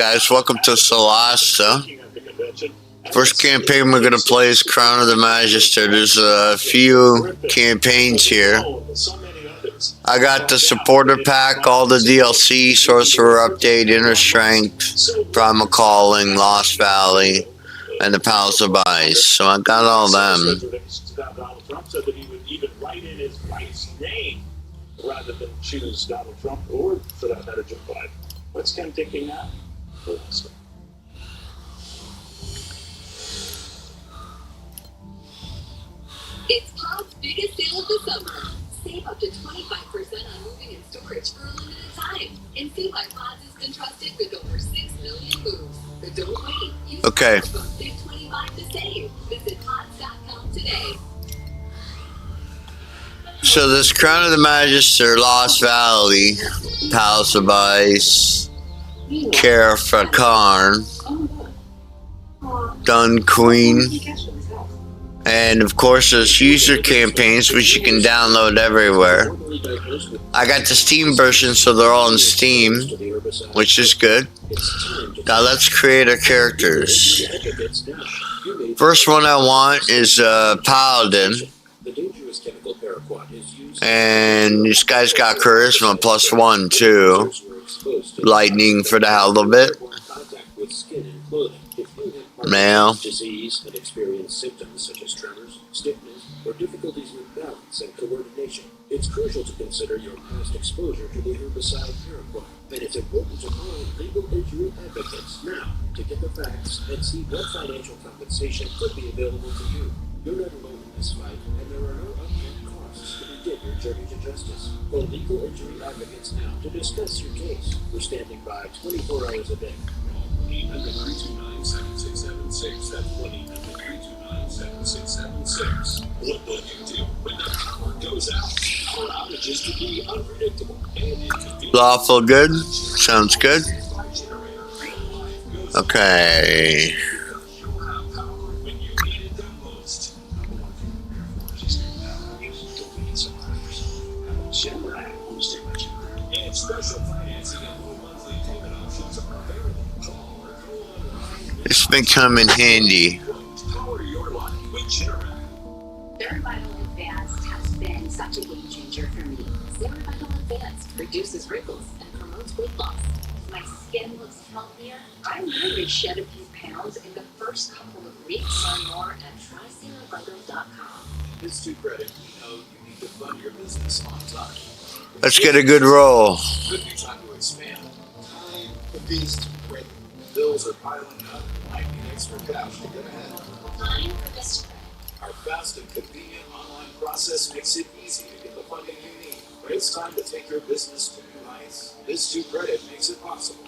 guys, welcome to Solasta. First campaign we're going to play is Crown of the Magister. There's a few campaigns here. I got the supporter pack, all the DLC, Sorcerer Update, Inner Strength, Primal Calling, Lost Valley, and the Palace of Ice. So I got all them. Rather than choose Donald Trump or, for that matter, Joe Biden. What's Ken thinking now? It's Pod's biggest sale of the summer. Save up to 25% on moving and storage for a limited time. And see why Pods has been trusted with over 6 million moves. But don't wait. Use Okay. Big 25 to save. Visit pods.com today. So this Crown of the Magister, Lost Valley, Palace of Ice, Karn, Dun Queen, and of course there's user campaigns which you can download everywhere. I got the Steam version, so they're all in Steam, which is good. Now let's create our characters. First one I want is Paladin. And this guy's got charisma +1 too. Lightning for the hell of it. Male. Disease and experience symptoms such as tremors, stiffness, or difficulties with balance and coordination. It's crucial to consider your past exposure to the herbicide paraquat, and it's important to call legal injury advocates now to get the facts and see what financial compensation could be available to you. You're not alone in this fight, and there are no upfront costs to begin your journey to justice. Call legal injury advocates now to discuss your case. We're standing by 24 hours a day. 1-800-329-7676. That's 1-800-329-7676. What will you do when the power goes out? Power outages can be unpredictable and inconvenient. Lawful good. Sounds good. Okay. Chimera. And special financing and low monthly payment options are available. It's been coming handy. Power your life with Chimera. Vital Advanced has been such a game changer for me. Vital Advanced reduces wrinkles and promotes weight loss. My skin looks healthier. I literally shed a few pounds in the first couple of weeks. Learn more at trycerebundle.com. This to credit, you know you need to fund your business on time. Let's get a good roll. Could be time to expand. Time, the beast, great. Bills are piling up. Might need extra cash to get ahead. Time for this. Our fast and convenient online process makes it easy to get the funding you need. But it's time to take your business to new heights. This2 Credit makes it possible.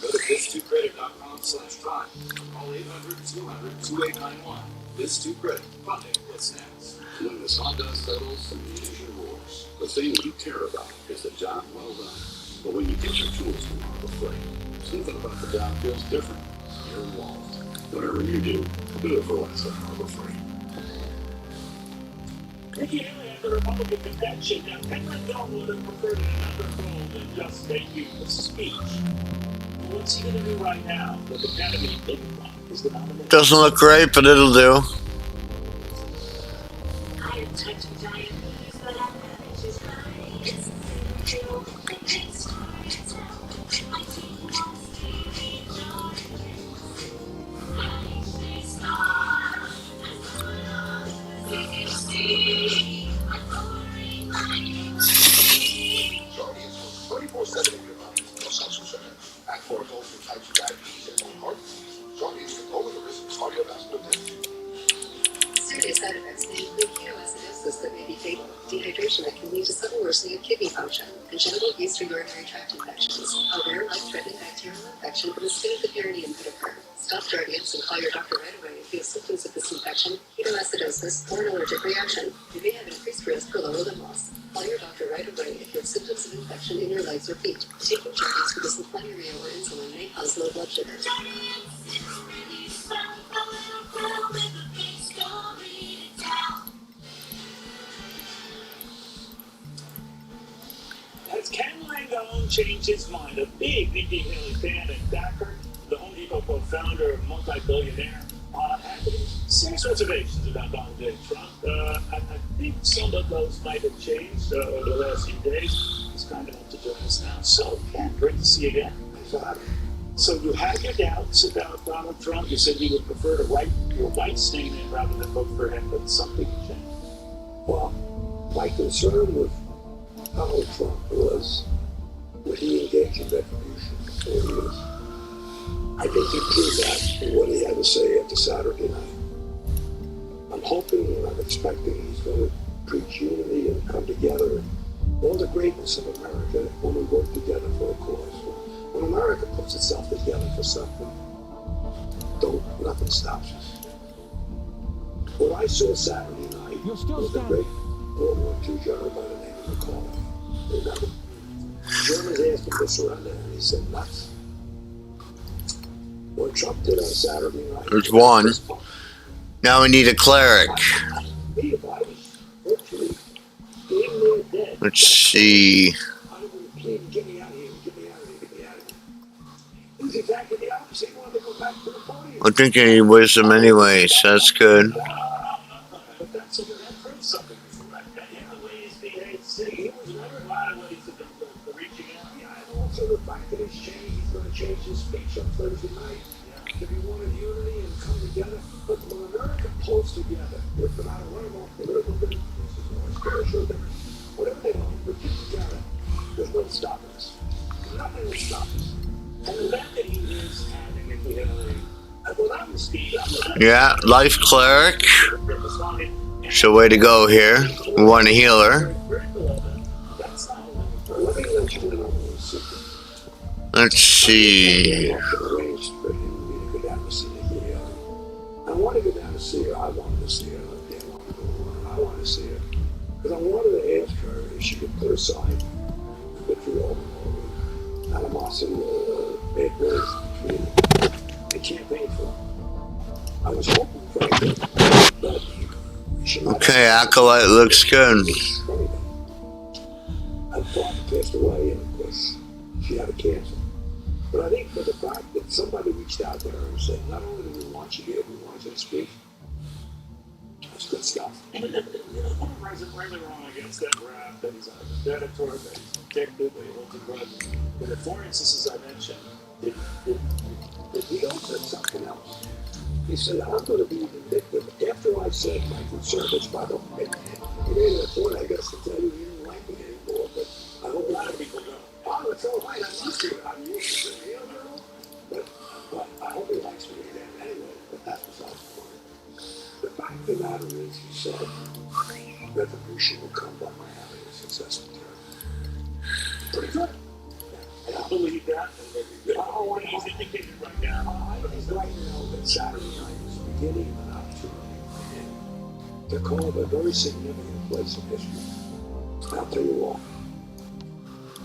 Go to this2credit.com/time. Call 800-200-2891. This2 Credit. Funding what's next. When the Honda settles and you use your rules, the thing you care about is the job well done. But when you get your tools tomorrow afraid, something about the job feels different. You're involved. Whatever you do it for less than Harbor Freight. Nikki Haley at the Republican convention. Now, Penguin Bill would have preferred another role than just making a speech. What's he going to do right now? What the Academy looking like is the nomination. Doesn't look great, but it'll do. Serious side effects may include ketoacidosis that may be fatal, dehydration that can lead to sudden worsening of kidney function, congenital yeast or urinary tract infections. A rare life-threatening bacterial infection from the skin of the perineum could occur. Stop jardiance and call your doctor right away if you have symptoms of this infection, ketoacidosis, or an allergic reaction. You may have increased risk for lower limb loss. Call your doctor right away if you have symptoms of infection in your legs or feet. Taking jardiance with dysmenorrhea or insulin may cause low blood sugar. Has Ken Langone changed his mind? A big Nikki Haley fan and backer. co-founder, multi-billionaire, had serious reservations about Donald J. Trump. I think some of those might have changed over the last few days. He's kind enough to join us now. So, yeah, great to see you again. So you had your doubts about Donald Trump. You said you would prefer to write your white statement rather than vote for him, but something changed. Well, my concern with Donald Trump was, would he engage in retribution? I think he proved that in what he had to say after Saturday night. I'm hoping and I'm expecting he's going to preach unity and come together. All the greatness of America when we work together for a cause. When America puts itself together for something, nothing stops us. What I saw Saturday night was the great World War II general by the name of McCall. Remember? The Germans asked him to surrender, and he said, nuts. What Trump did on Saturday night... There's one. Now we need a cleric. Let's see. Get me out of here, get me out of here, get me out of here. He was exactly the opposite. He wanted to go back to the podium. I think I need wisdom anyways. That's good. But that's something. The way he's behaved, he was never a lot of ways of reaching out. Yeah, and also the fact that he's going to change his speech on Thursday night. If he wanted unity and come together. But when America pulls together, no matter what political differences or spiritual differences, whatever they are, we get together. There's no stopping us. Nothing will stop us. And the fact that he is having a healing, without the speed, Yeah, life cleric. So way to go here. We want a healer. Let's see. I want to go down to see her. I wanted to see her. I wanted to see her. Because I wanted to ask her if she could put aside vitriol, animosity, bad words between the campaign for. I was hoping for it, but she might Okay, Acolyte looks good. I thought she passed away, and of course, she had a cancer. But I think for the fact that somebody reached out to her and said, not only do we want you here, we want you to speak. That's good stuff. Right wrong against that rap that he's on a predator, that he's addicted, that he holds a grudge. But the four instances I mentioned, he also said something else. He said, I'm going to be vindictive after I said my conservatives, by the way. He made a point, I guess, to tell you he didn't like me anymore, but I hope a lot of people know. Oh, it's all right, I'm used to it. I'm used to it. But I hope he likes me again anyway, but that's besides the point. The fact of the matter is, he said, retribution will come by my having a successful term. Pretty good. I believe that. He's indicated right now. I think right now that Saturday night is the beginning of an opportunity for him to carve a very significant place in history. I'll tell you why.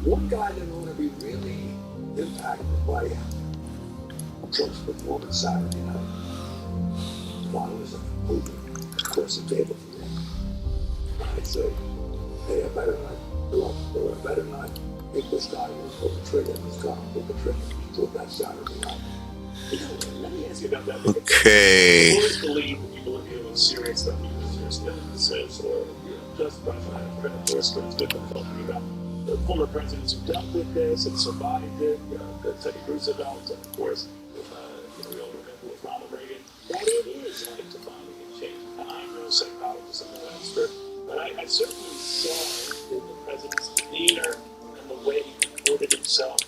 One guy that ought to be really impacted by Trump's performance Saturday night. One was a movie across the table from him. I'd say, hey, I better not make this guy pull the trigger. This guy pull the trigger. He did that Saturday night. Let me ask you about that. Okay. I always believe when you believe it was serious stuff, you serious illnesses, or you're just by predators, but it's good to talk about the former presidents who dealt with this and survived it. Teddy Roosevelt, and of course, we all remember with Ronald Reagan. That it is like to finally get changed. I'm no psychologist, I'm no expert, but I certainly saw in the president's demeanor and the way he comported himself.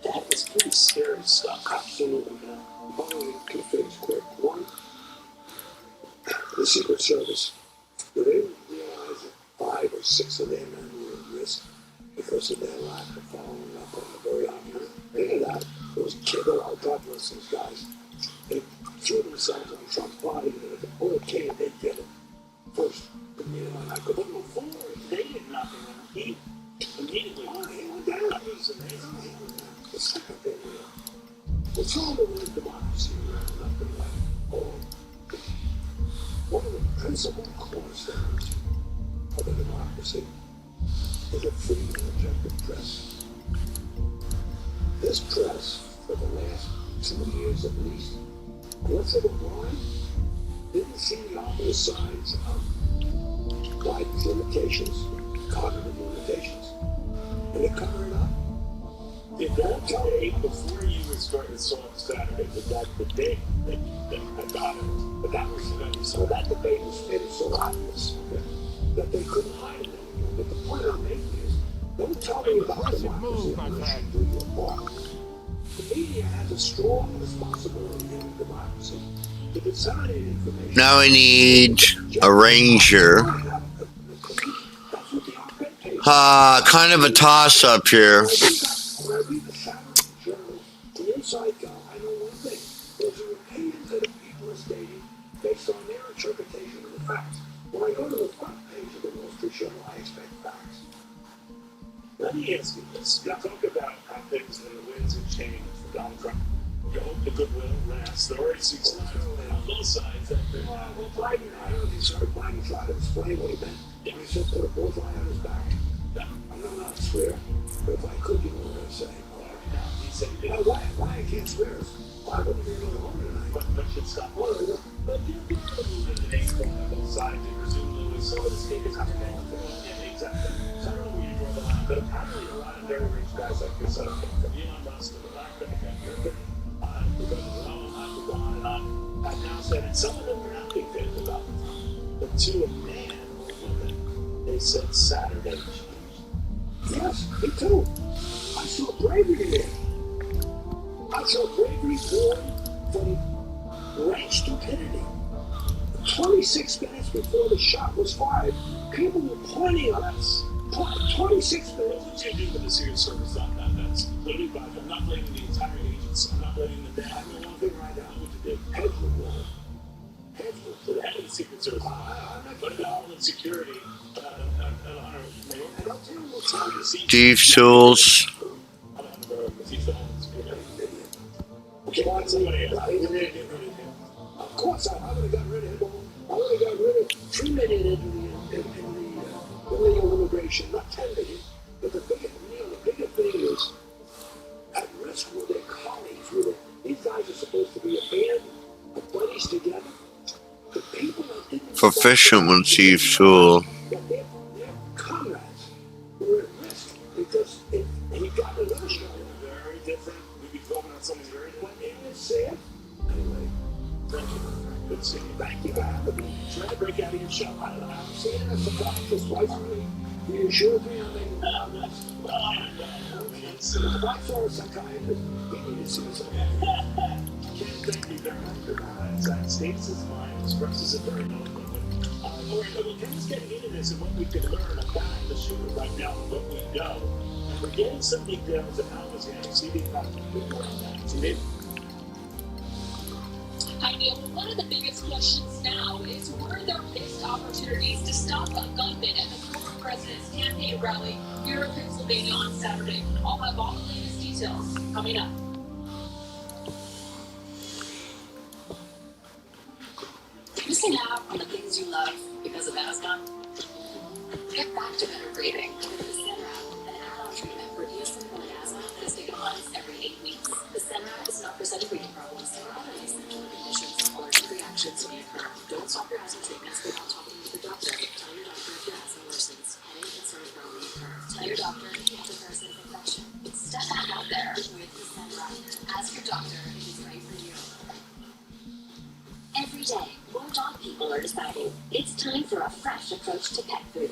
That was pretty scary stuff. Absolutely. Following two things quick. One, the Secret Service. They didn't realize that 5 or 6 of their men were at risk because of their lack of following up on the very obvious. Think of that. Those kids, oh, God bless those guys. They threw themselves on Trump's body, and if the bullet came, they'd get it first. But I could look before. They did nothing, and he immediately went down. That was amazing. The second thing, what's wrong with democracy around nothing like one of the principal cornerstones of a democracy is a free and objective press. This press, for the last some years at least. Unless they were blind, didn't see the obvious signs of Biden's limitations, cognitive limitations, and they cover it up. Did that debate before you were starting Solasta Saturday, was that debate that I got it? But that was So that debate was made so obvious that they couldn't hide it anymore. But the point I'm making is, don't tell me about democracy unless you do your part. The media has a strong responsibility in democracy to disseminate information. Now we need a ranger. Kind of a toss-up here. When I read the Saturday Journal, the inside guy, I know one thing. Those are opinions that people are stating based on their interpretation of the facts. When I go to the front page of the Wall Street Journal, I expect facts. Let me ask you this. You talk about how things and the winds have changed for Donald Trump. You hope the goodwill lasts. There already seems to be on both sides that they're Well, Biden, I don't think so. Biden tried to explain what he meant. He said put a bullseye on his back. I'm not allowed to swear, but if I could, you know what I'm saying. He said he Now, didn't. why I can't swear? Why wouldn't you go home tonight? But should stop. But you're moving the name from both sides. And presumably, so to speak, is coming down to yeah, exactly. So I don't know where you draw the line, but apparently a lot of very rich guys like yourself, from Elon Musk to the Black Bank, because of on and on, have now said, and some of them are not big fans about it, but to a man or woman, they said Saturday changed. Yes, me too. I saw bravery there. I saw bravery born from rank stupidity. 26 minutes before the shot was fired, people were pointing at us. 26 minutes. What you do with the Secret Service on that? That's literally bad. I'm not blaming the entire agency. I'm not blaming the man. I know one thing right now. What you did. Heads would roll. Heads would So the head of the Secret Service. I'm not What about Homeland Security? And I'll tell you what's happening. Steve Tools. Of course, I would have got rid of him. I would have got rid of 3 million in the illegal immigration, not 10 million. But the bigger thing is, at risk were their colleagues. These guys are supposed to be a band of buddies together. The people that didn't Proficient with Steve Tool. that their comrades were at risk because he got another shot. Very different. We'd be talking on something very different. And it's sad. Anyway, Thank you. Good to see you. thank you for having me. Try to break out of your shell. I don't know. I'm saying it as a doctor twice a week. You assure me I'm making the best. If I saw a psychiatrist, he needed suicide. Ken, thank you very much for that. States his mind, expresses it very eloquently. All right, well, Ken's getting into this and what we can learn about the shooter right now and what we know. And we're getting some details of how this CD got more on that. So maybe I know one of the biggest questions now is were there missed opportunities to stop a gunman at the former president's campaign rally here in Pennsylvania on Saturday? I'll have all the latest details coming up. Missing out on the things you love because of asthma? Get back to better breathing with the Senra, an add-on treatment for eosinophilic asthma that is taken once every 8 weeks. The Senra is not for setting breathing problems or other respiratory conditions. Allergic reactions may occur. Don't stop your asthma treatments without talking with your doctor. Tell your doctor if your asthma worsens. Headache and sore throat may occur. Tell your doctor if you have a parasitic infection. Step back out there with the Senra. Ask your doctor if it's right for you. Every day, more dog people are deciding it's time for a fresh approach to pet food.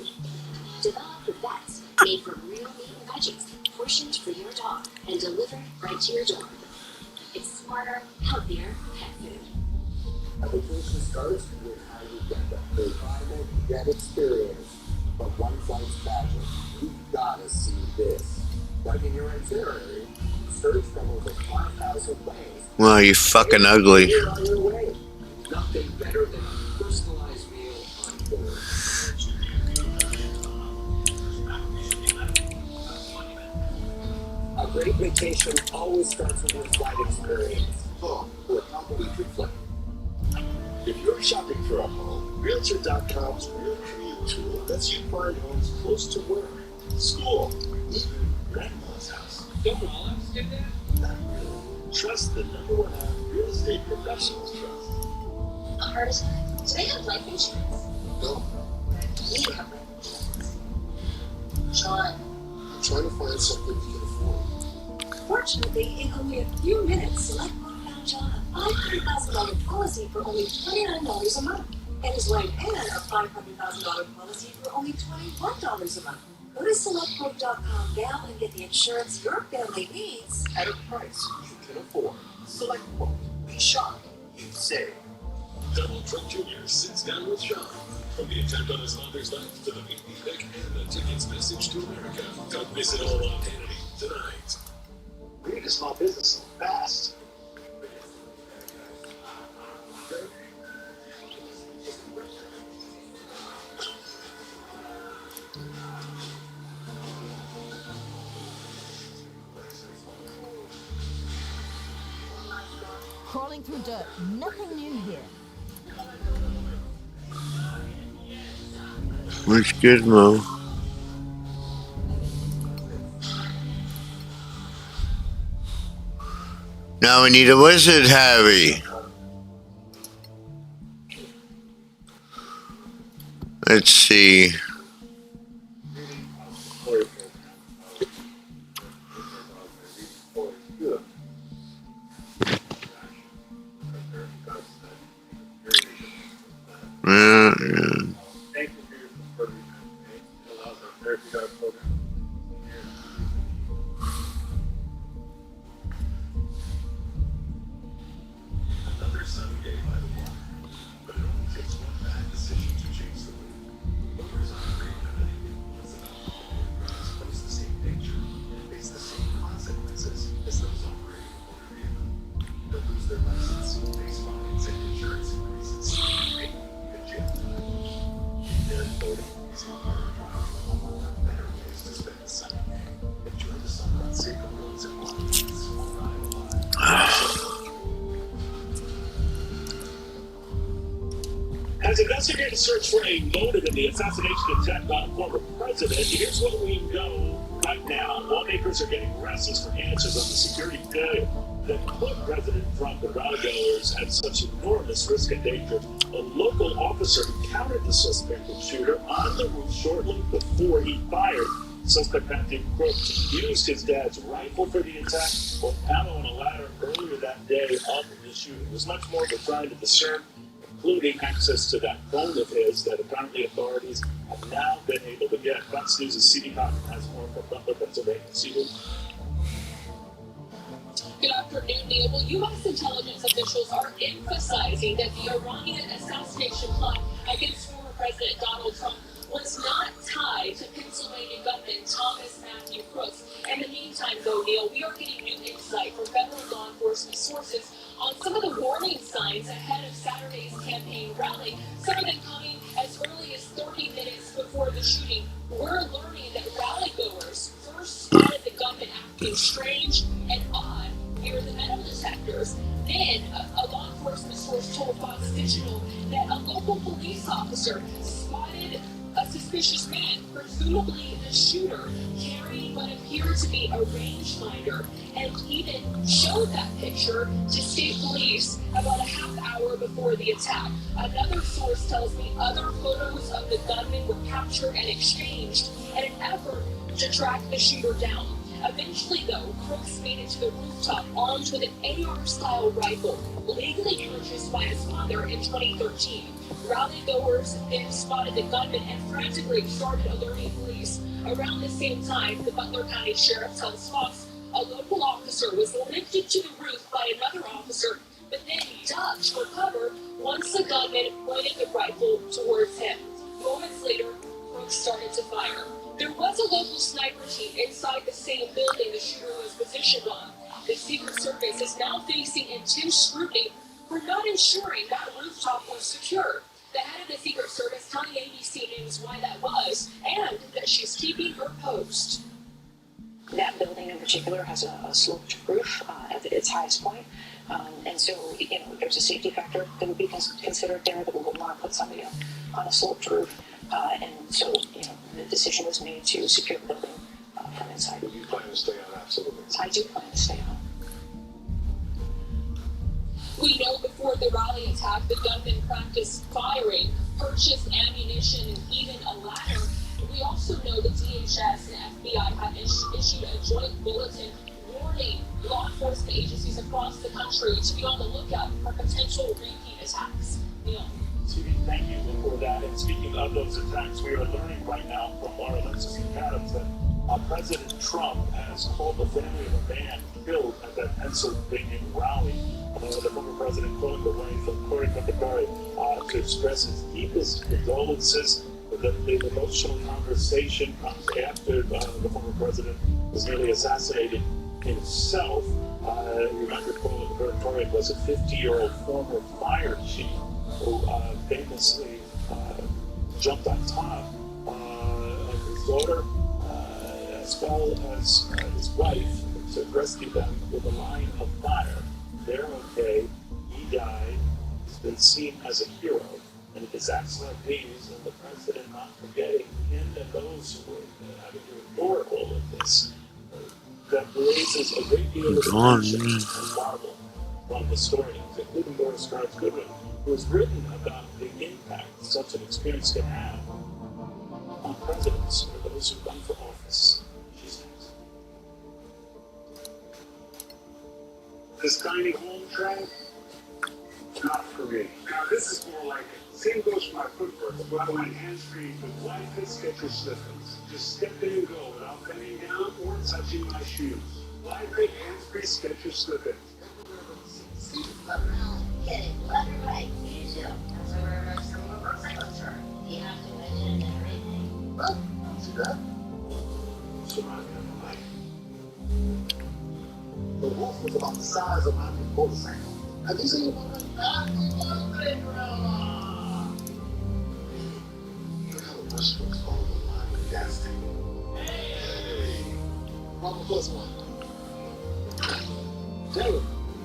Developed for vets, made from real meat and veggies, portioned for your dog, and delivered right to your door. It's smarter, healthier pet food. Education starts with how you get that private get experience from one flight's magic. You've gotta see this. Like in your itinerary, search from over 5,000 ways. Wow, you fucking ugly. You're on your way. Nothing better than a personalized meal on board. A great vacation always starts with your flight experience. Home, where company can fly. if you're shopping for a home, Realtor.com's real commute tool lets you find homes close to work, school, even grandma's house. Don't all of us do that? Not really. Trust the #1 app real estate professionals trust. A heart attack? Do they have life insurance? No, We have life insurance. John, I'm trying to find something we can afford. fortunately, in only a few minutes, Select Quote found John a $500,000 policy for only $29 a month. And his wife Anne a $500,000 policy for only $21 a month. Go to SelectQuote.com now and get the insurance your family needs. At a price you can afford. Select Quote. We shop, you save. Donald Trump Jr. sits down with Sean. From the attack on his father's life to the VP pick and the ticket's message to America. Don't miss it all on Hannity tonight. We need a small business fast. Crawling through dirt, nothing new here. Which gizmo? Now we need a wizard, Harry. Let's see. Yeah. Thank you for your support. It allows our therapy dog program. Another sunny day by the water. But it only takes one bad decision to change the mood. Voters on the great Hannity was about to face the same danger and face the same consequences as those operating a motor vehicle. They'll lose their license, face fines, and insurance increases, maybe even jail time. Their voting is a hard drive. Better ways to spend the sunny day. Enjoy the sun on safer roads and waterways while riding alive. As investigators search for a motive in the assassination attempt on a former president, here's what we know right now. Lawmakers are getting restless for answers on the security failure that put President Trump and rallygoers at such enormous risk and danger. A local officer encountered the suspected shooter on the roof shortly before he fired. Suspect Matthew Crooks used his dad's rifle for the attack, with ammo on a ladder earlier that day after the shooting. It was much more of a trying to discern, including access to that phone of his that apparently authorities have now been able to get. Fox News' CD Cotton has more from Butler, Pennsylvania. CD. Good afternoon, Neil. Well, U.S. intelligence officials are emphasizing that the Iranian assassination plot against former President Donald Trump was not tied to Pennsylvania gunman Thomas Matthew Crooks. In the meantime, though, Neil, we are getting new insight from federal law enforcement sources on some of the warning signs ahead of Saturday's campaign rally, some of them coming as early as 30 minutes before the shooting. We're learning that rally-goers first spotted the gunman acting strange and odd near the metal detectors. Then, a law enforcement source told Fox Digital that a local police officer spotted a suspicious man, presumably the shooter, carrying what appeared to be a rangefinder, and even showed that picture to state police about a half hour before the attack. Another source tells me other photos of the gunman were captured and exchanged in an effort to track the shooter down. Eventually, though, Crooks made it to the rooftop armed with an AR-style rifle, legally purchased by his father in 2013. Rally-goers then spotted the gunman and frantically started alerting police. Around the same time, the Butler County Sheriff tells Fox a local officer was lifted to the roof by another officer, but then ducked for cover once the gunman pointed the rifle towards him. Moments later, Crooks started to fire. There was a local sniper team inside the same building the shooter was positioned on. The Secret Service is now facing intense scrutiny for not ensuring that rooftop was secure. The head of the Secret Service telling ABC News why that was, and that she's keeping her post. That building in particular has a sloped roof at its highest point. And so, there's a safety factor that would be considered there, that we would want to put somebody on a sloped roof. And so, the decision was made to secure the building from inside. Do you plan to stay on? Absolutely. I do plan to stay on. We know before the rally attack, the gunman practiced firing, purchased ammunition, and even a ladder. We also know the DHS and FBI have issued a joint bulletin warning law enforcement agencies across the country to be on the lookout for potential repeat attacks. Neil. Stevie, thank you for that. And speaking of those attacks, we are learning right now from our Alexis and Adams that President Trump has called the family of a man killed at that Pennsylvania rally. The former president pulling away from Cory Booker to express his deepest condolences. The emotional conversation comes after the former president was nearly assassinated himself. You might recall that Cory was a 50-year-old former fire chief who famously jumped on top of his daughter as well as his wife to rescue them with a line of fire. They're okay. He died. He's been seen as a hero. And his acts like these, and the president not forgetting him and those who are having to ignore all of this, that raises a great deal of attention and marvel from historians, including Doris Scott Goodwin, who has written about the impact such an experience can have on presidents or those who run for office. She says, This tiny home track, not for me. Now this is more like it. Same goes for my footwork, but I went hands-free with life Sketcher slippers. Just step in and go without bending down or touching my shoes. Live hands-free Sketcher slippers. Get it, left or right, you do. That's where I rest from a motorcycle truck. You have to mention everything. Look, see that? So I'm gonna like. The wolf was about the size of my motorcycle. Have you seen one like that? You have a restaurant called the Line of Gas Tank. Hey! 1 plus 1. Dude,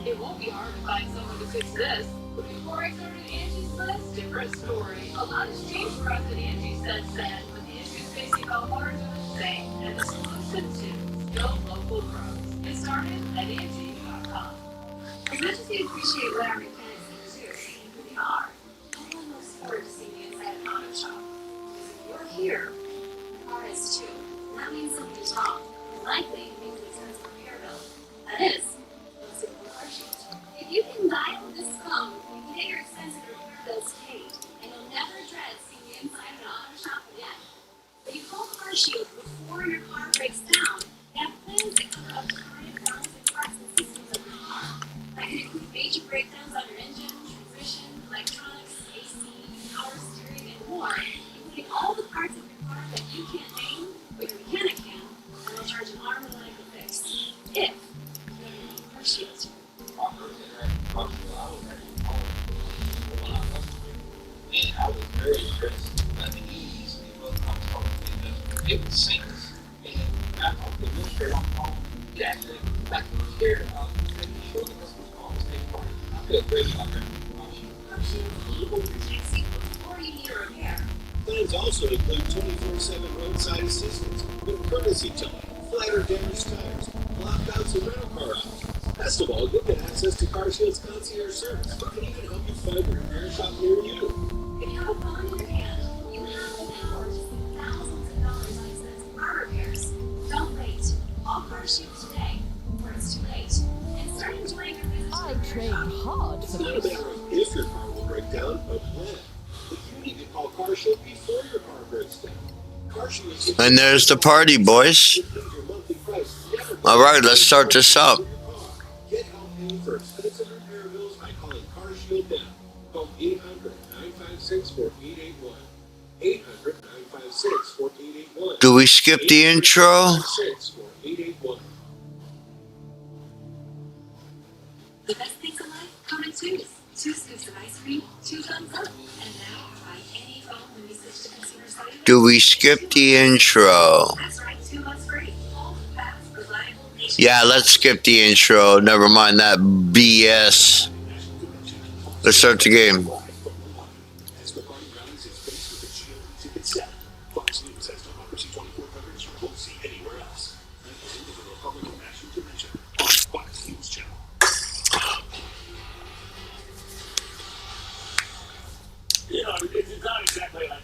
it won't be hard to find someone to fix this. But before I started Angie's List, different story. A lot has changed for us at Angie since then, but the issues facing Baldurs are the same, and the solution to still local pros. Get started at Angie.com. As much as we appreciate what our mechanics can do and who they are, no one looks forward to seeing the inside of an auto shop. Because if you're here, the car is too. And that means something's wrong. And likely, it means an expensive repair bill. That is, let's see the car sheet. If you can dial this phone, you can get your expensive repair bills paid, and you'll never dread seeing the inside of an auto shop again. When you call Car Shield before your car breaks down, they have plans that cover up to current balance and parts and systems of your car. That can include major breakdowns on your engine, transmission, electronics, AC, power steering, and more, including all the parts of your car that you can't name, but your mechanic can, and they'll charge an arm and leg to fix. If you have Car Shield. And I was very impressed by the ease it was comfortable. It was seamless. And I hope the administrator on the phone, he actually like cared about making sure the customers always take part. I feel great about that. Car Shield even protects you before you need a repair. Plans also include 24/7 roadside assistance with courtesy towing, flat or damaged tires, lockouts, and rental car options. Best of all, you'll get access to Car Shield's concierge service. They can even help you find a repair shop near you. If you have a phone in your hand, you have an hour to save thousands of dollars on expensive car repairs. Don't wait. Call Car Shield today, before it's too late. And start enjoying your business. I trained hard It's for not a this. matter of if your car will break down, but when. But you need to call Car Shield before your car breaks down. Car Shield is And there's the party, boys. your monthly price. Never All right, let's start this up. Get help paying for expensive repair bills by calling Car Shield now. Call 800-956-4881. 800-956-4881. Do we skip the intro? 856-4881. The best things in life come in twos. 2 scoops of ice cream, 2 thumbs up. And now, buy any phone when we switch to consumer cellular. Do we skip the intro? That's right, 2 months free. All fast, reliable, nationwide. Yeah, let's skip the intro. Never mind that BS. Let's start the game. As the party rallies its base with its shield to its set, Fox News has Democracy 24 coverage you won't see anywhere else. And into the Republican National Convention on Fox News Channel.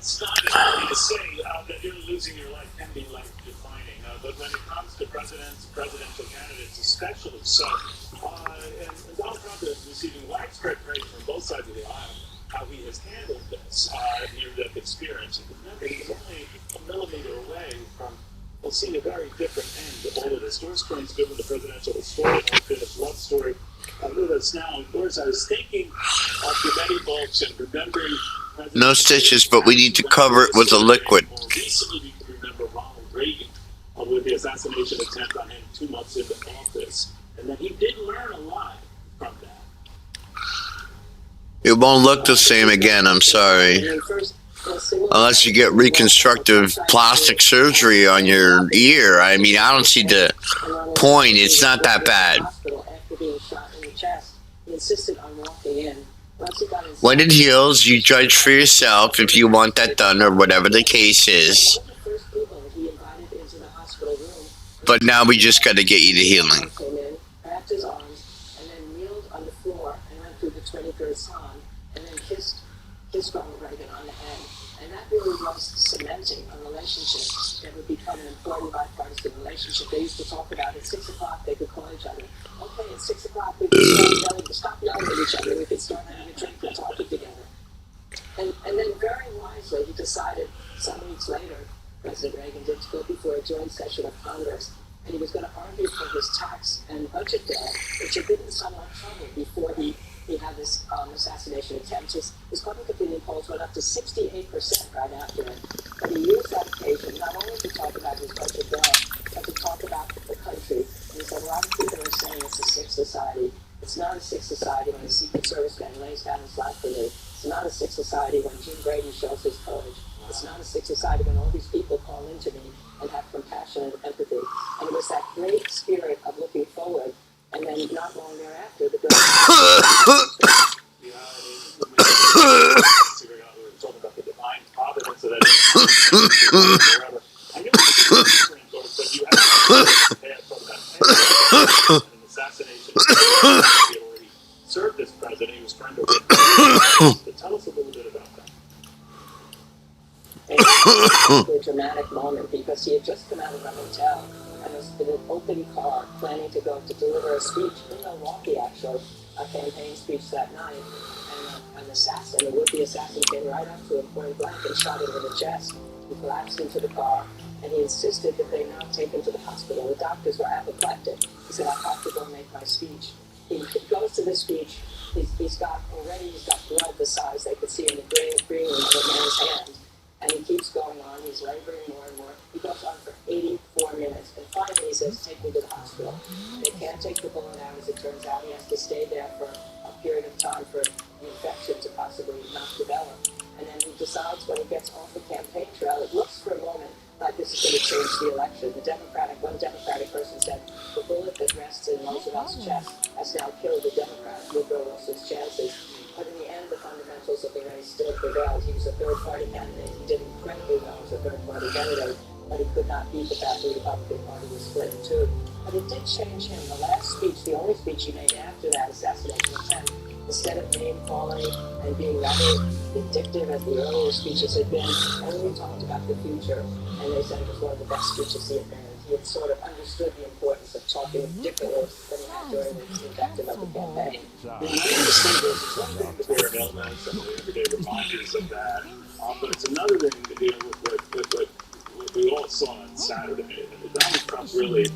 It's not easy to say that you're losing your life can be life-defining, but when it comes to presidential candidates especially so, and Donald Trump is receiving widespread praise from both sides of the aisle, how he has handled this near-death experience. Remember, he's only a millimeter away from seeing a very different end to all of this. Doris Kearns given the presidential story, unfinished love story, with us now. Doris, I was thinking of the many folks and remembering No stitches, but we need to cover it with a liquid. Recently, we can remember Ronald Reagan with the assassination attempt on him 2 months into office, and then he did learn a lot from that. It won't look the same again, I'm sorry. Unless you get reconstructive plastic surgery on your ear. I mean, I don't see the point. It's not that bad. When it heals, you judge for yourself if you want that done or whatever the case is. But now we just got to get you the healing. Cementing a relationship that would become an important bipartisan relationship. They used to talk about at 6 o'clock they could call each other. Okay, at 6 o'clock we could stop yelling at each other. We could start having a drink and talking together. And then very wisely he decided some weeks later, President Reagan did, to go before a joint session of Congress, and he was going to argue for his tax and budget bill, which had been in somewhat trouble before he had this assassination attempt. His public opinion polls went up to 68% right after it. But he used that occasion not only to talk about his budget bill, but to talk about the country. And he said, a lot of people are saying it's a sick society. It's not a sick society when a Secret Service man lays down his life for me. It's not a sick society when Jim Brady shows his courage. It's not a sick society when all these people call into me and have compassion and empathy. And it was that great spirit of looking forward. And then not long thereafter, the bill. Talking about the divine providence of that. I knew it was but you had an assassination. He already served as president. He was trying to win. But tell us a little bit about that. It was a dramatic moment because he had just come out of a hotel and was in an open car planning to go to deliver a speech in Milwaukee, actually, a campaign speech that night. And an assassin, a would-be assassin, came right up to him point blank and shot him in the chest. He collapsed into the car, and he insisted that they not take him to the hospital. The doctors were apoplectic. He said, I have to go make my speech. He goes to the speech. He's got blood the size they could see in the green of the man's hand. And he keeps going on. He's laboring more and more. He goes on for 84 minutes. And finally he says, take me to the hospital. They can't take the bullet out, as it turns out. He has to stay there for a period of time for the infection to possibly not develop. And then he decides when he gets off the campaign trail, it looks for a moment like this is going to change the election. One Democratic person said, the bullet that rests in Roosevelt's chest has now killed the Democrat Woodrow Wilson's chances. But in the end, the fundamentals of the race still prevailed. He was a third-party candidate. He did incredibly well as a third-party candidate, but he could not beat the fact that the Republican Party was split in two. But it did change him. The last speech, the only speech he made after that assassination attempt, instead of name-calling and being rather vindictive as the earlier speeches had been, only talked about the future. And they said it was one of the best speeches he had made. He had sort of understood the importance of talking differently than he had during the invective of the campaign. I understand there's one thing to bear an element, some of the everyday reminders of that, but it's another thing to deal with what we all saw on Saturday. And Donald Trump really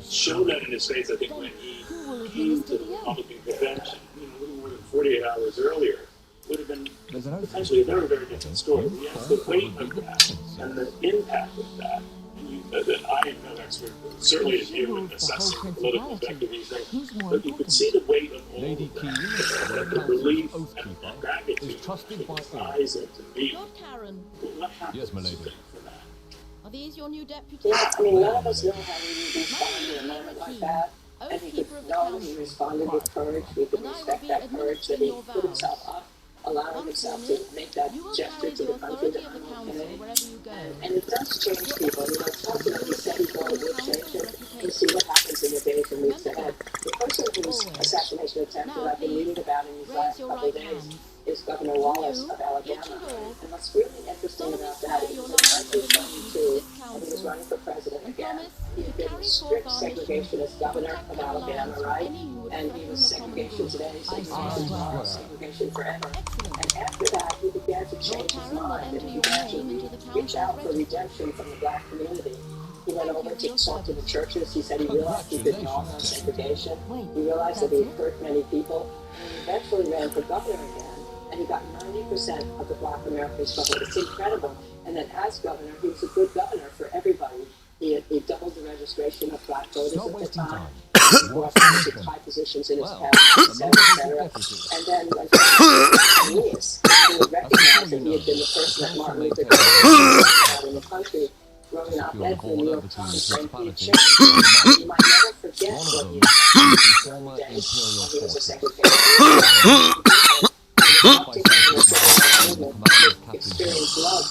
showed that in his face, I think, when he came to the Republican convention, a little more than 48 hours earlier. Would have been potentially a very, very different story. Yes, the weight of that and the impact of that. That I am no expert, certainly as you in assessing political effectiveness, but you could see the weight of all of that, the relief and magnitude of his eyes and to me. What happens for that? Are these your new deputies? Yeah, I mean, none of us know how he would respond in a moment like that. And he could know he responded with courage. We could respect that courage that he put himself up, allowing himself to make that gesture to the country that I'm okay. And it does change people. Talking like he said he thought it would change him. We'll see what happens in the days and weeks ahead. The person whose assassination attempt that I've been reading about in these last couple of days is Governor Wallace of Alabama. And what's really interesting about that is in 1972, when he was running for president again, he had been a strict segregationist governor of Alabama, right? And he was segregation today, segregation tomorrow, segregation forever. And after that, he began to change his mind and he began to reach out for redemption from the black community. He went over to talk to the churches. He said he realized he didn't know about segregation. He realized that he had hurt many people. And he eventually ran for governor again. And he got 90% of the black Americans to vote. It's incredible. And then as governor, he was a good governor for everybody. He doubled the registration of black voters at the time. He offered high positions in his parish, etc. And then when he was genius, he would recognize that he had been the person that Martin Luther King had in the country, wrote an op-ed for the New York Times saying he had changed. You might never forget what he had done every day. He was a segregationist. Experience love.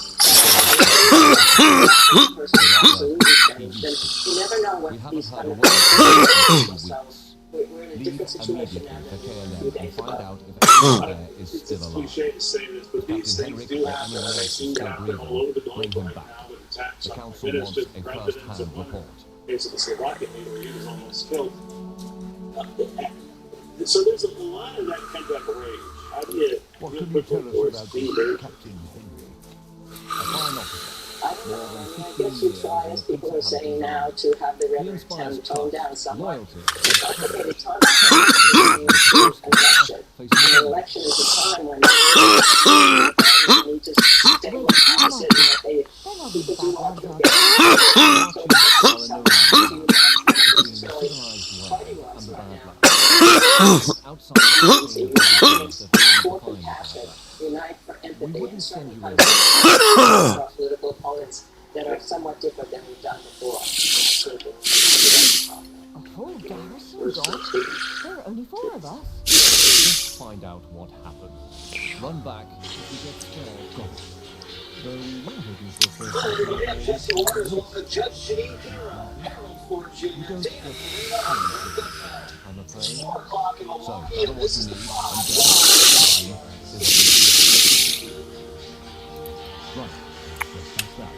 You never know what these kind of things. So we're in a different situation now than a few days ago. It's cliche to say this, but these things do happen. They seem to happen all over the globe right now with attacks on ministers, presidents, and basically Slovakian leader, he was almost killed. So there's a lot of that kind of rage. How do you put towards leaders? I don't know. I guess you try, as people are saying now, to have the rhetoric toned down somewhat. It's complicated time. An election. An election is a time when you need to stay with opposite and what people do all together. Party-wise right now. For compassion. Unite for empathy and certain kinds of political opponents that are somewhat different than we've done before. A whole garrison gone? There are only 4 of us. Just find out what happened. Run back if you get scared. Go. Though we were hoping for first. Jesse Waters was the Judge Janine Hero. Harold Ford Jr. Dana Farina. I'm afraid. 4 o'clock in Milwaukee, So, and this is the Right. Yes, that's that.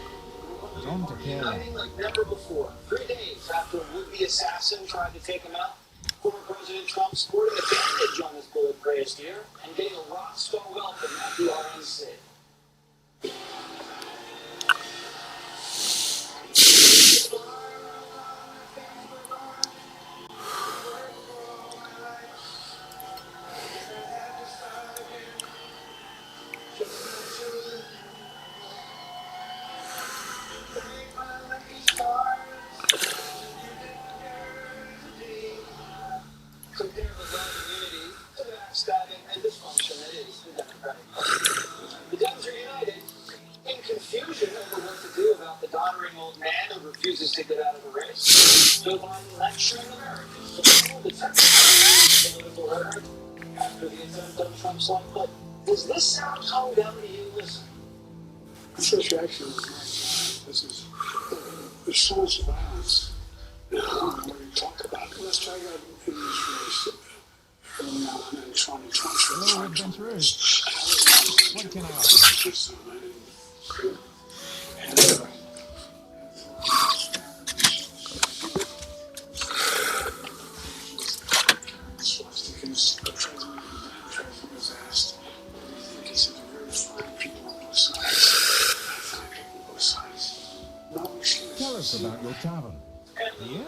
It's on to care. uniting like never before. 3 days after a would-be assassin tried to take him out, former President Trump sporting a bandage on his bullet grazed ear and getting a rock-star welcome at the RNC. Compare the love and unity to the backstabbing and dysfunction that is the Democratic Party. The Dems are united in confusion over what to do about the doddering old man who refuses to get out of the race. Joe Biden lecturing Americans to follow the political rhetoric after the attempt on Trump's life. But does this sound toned down to you? Listen. The first reaction was like, this is, there's so much violence. Now, what do you talk about? Let's try to in this race early on and trying to transfer the adventurers. What can I offer? Swastikas, the president was asked, what do you think? He said, there are very fine people on both sides. Fine people on both sides. No excuse. Tell us about your tavern. Yeah?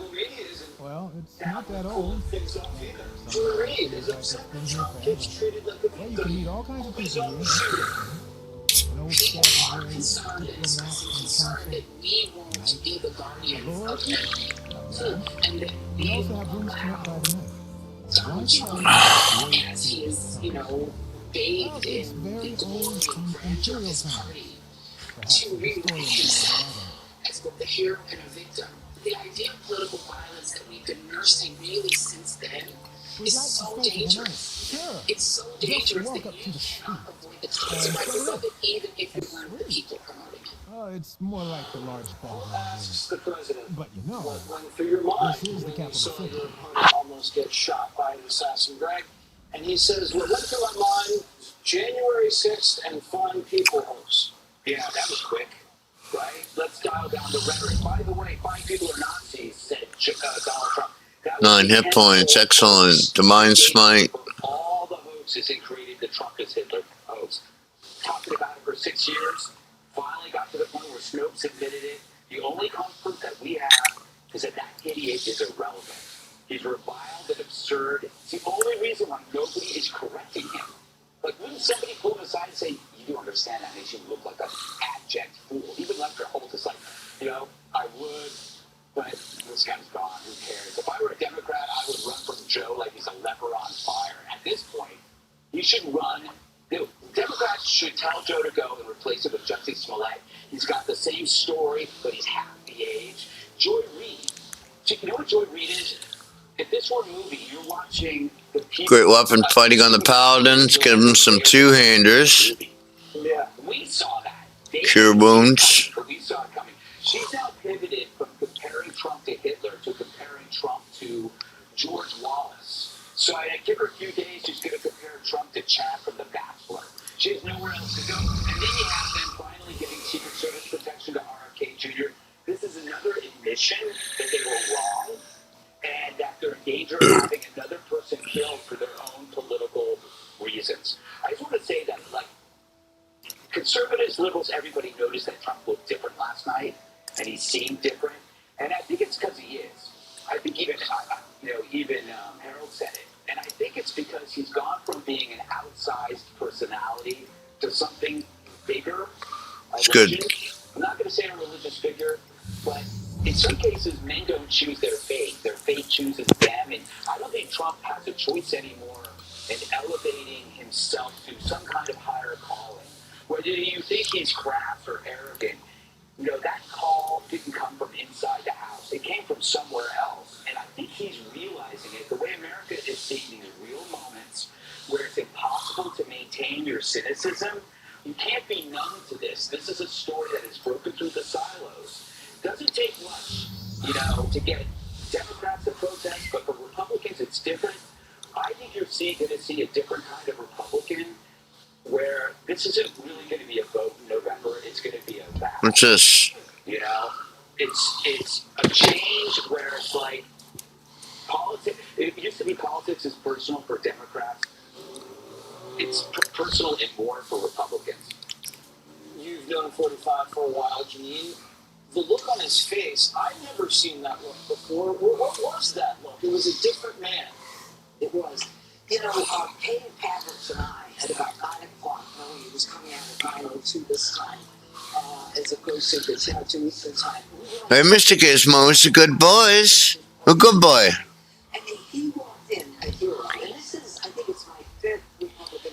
Well, it's not that old. Drew Reed is upset that Trump gets treated like a Well, you can meet all kinds of people here. An old People are concerned and especially concerned that we won't be the guardian of them. And that We we also have rooms to rent by the night. Donald Trump, as he is, bathed in the glory and grandeur of his party, to rewrite himself as both the hero and a victim. The idea of political violence that we've been nursing really since then is so dangerous. Sure. It's so dangerous that you cannot avoid the consequences of it, even if you learn the people promoting it. Oh, it's more like the large ball. Asks the president. But you know, One for your mind. this is the capital So city. your opponent almost gets shot by an assassin, Greg. And he says, what went through my mind January 6th and fun people hosts. Yeah, that was quick, right? Let's dial down the rhetoric. By the way, fine people are Nazis, said Donald Trump. That was 9 hit points. Excellent. Divine Smite. all the hoaxes he created, the Trump is Hitler hoax. Talking about it for 6 years, finally got to the point where Snopes admitted it. The only comfort that we have is that idiot is irrelevant. He's reviled and absurd. It's the only reason why nobody is correcting him. Like, wouldn't somebody pull him aside and say, you do understand that makes you look like an abject fool? Even Lester Holt is like, I would, but this guy's gone. Who cares? If I were a Democrat, I would run from Joe like he's a leper on fire. At this point, you should run. Democrats should tell Joe to go and replace him with Jussie Smollett. He's got the same story, but he's half the age. Joy Reid. You know what Joy Reid is? If this were a movie, you're watching the people. Great weapon fighting on the Paladins. Give them some two-handers. Yeah, we saw that. Cure wounds. But we saw it coming. She's now pivoted from comparing Trump to Hitler to comparing Trump to George Wallace. So I give her a few days, she's going to compare Trump to Chad from The Bachelor. She has nowhere else to go. And then you have them finally giving Secret Service protection to RFK Jr. This is another admission that they were wrong and that they're in danger of having another person killed for their own political reasons. I just want to say that, conservatives, liberals, everybody noticed that Trump looked different last night, and he seemed different, and I think it's because he is. I think even Harold said it, and I think it's because he's gone from being an outsized personality to something bigger. It's good. I'm not going to say a religious figure, but in some cases, men don't choose their fate. Their fate chooses them, and I don't think Trump has a choice anymore in elevating himself to some kind of higher calling. Whether you think he's crass or arrogant, that call didn't come from inside the house. It came from somewhere else, and I think he's realizing it. The way America is seeing these real moments where it's impossible to maintain your cynicism, you can't be numb to this. This is a story that is broken through the silos. Doesn't take much, to get Democrats to protest, but for Republicans, it's different. I think you're going to see a different kind of Republican where this isn't really going to be a vote in November. It's going to be a battle. What's this? It's a change where it's like politics. It used to be politics is personal for Democrats. It's personal and more for Republicans. You've known 45 for a while, Janine. The look on his face, I've never seen that look before. What was that look? It was a different man. It was. Kate Patrick and I, at about 9 o'clock, knowing he was coming out at 9:02 this time, as opposed to the 10:02 Eastern time. Hey, Mr. Gizmo's a good boys. A good boy. And he walked in a hero. And this is, I think it's my 5th Republican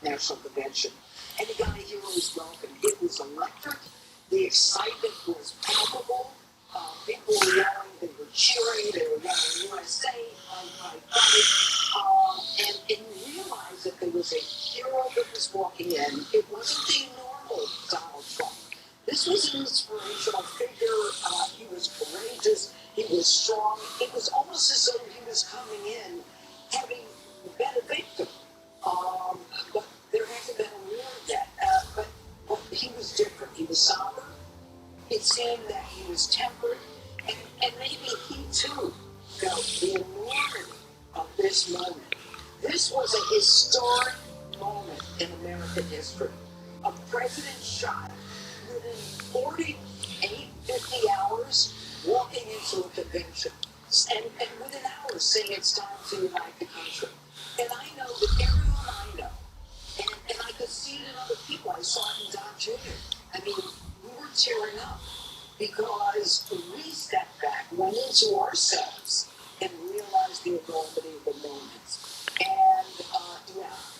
National Convention. And he got a hero's welcome. It was electric. The excitement was palpable. People were yelling, they were cheering, they were yelling USA, and you realized that there was a hero that was walking in. It wasn't the normal Donald Trump. This was an inspirational figure. He was courageous. He was strong. It was almost as though he was coming in having been a victim. But there hasn't been a war yet. But he was different. He was somber. It seemed that he was tempered. And maybe he, too, felt the enormity of this moment. This was a historic moment in American history. A president shot within 50 hours walking into a convention. And within hours saying it's time to unite the country. And I know that everyone I know, and I could see it in other people. I saw it in Don Jr. I mean, we were tearing up because we stepped back, went into ourselves, and realized the enormity of the moment. And,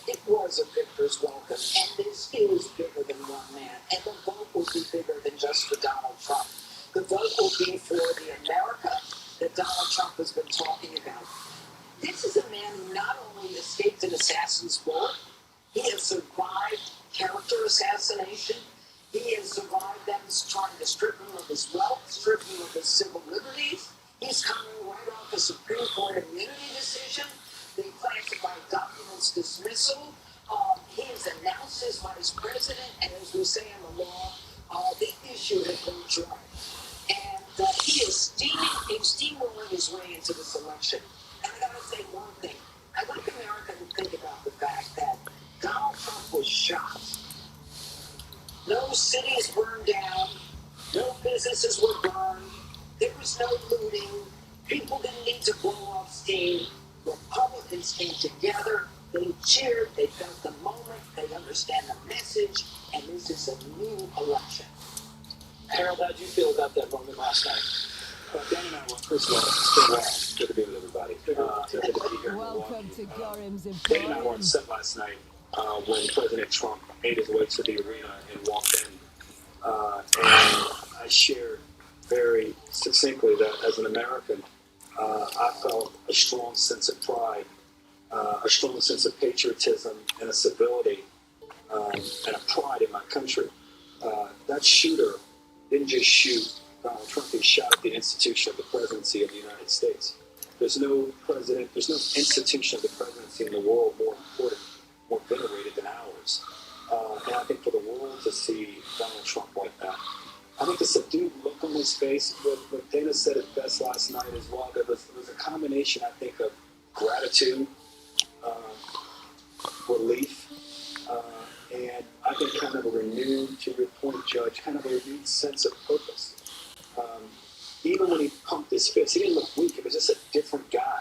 it was a victor's welcome. And this is bigger than one man. And the vote will be bigger than just for Donald Trump. The vote will be for the America that Donald Trump has been talking about. This is a man who not only escaped an assassin's bullet, he has survived character assassination. He has survived them trying to strip him of his wealth, strip him of his civil liberties. He's coming right off a Supreme Court immunity decision. The classified documents dismissal. He is third try. And he is steamrolling his way into this election. And I gotta say one thing. I'd like America to think about the fact that Donald Trump was shot. No cities burned down. No businesses were burned. There was no looting. People didn't need to blow off steam. Republicans came together. They cheered. They felt the moment. They understand the message. And this is a new election. Harold, how did you feel about that moment last night? Dan and I were, first of all, it's been a while. Good to be with everybody. Good to be here. Welcome to Gorim's Dan and I were on Emporium. set last night when President Trump made his way to the arena and walked in. And I shared very succinctly that as an American, I felt a strong sense of pride, a strong sense of patriotism and a civility and a pride in my country. That shooter didn't just shoot Donald Trump, he shot at the institution of the presidency of the United States. There's no president, there's no institution of the presidency in the world more important, more venerated than ours. And I think for the world to see Donald Trump like that, I think the subdued look on his face, what Dana said it best last night as well, there was a combination, I think, of gratitude, relief, and I think kind of a renewed, to your point, Judge, kind of a renewed sense of purpose. Even when he pumped his fist, he didn't look weak. It was just a different guy.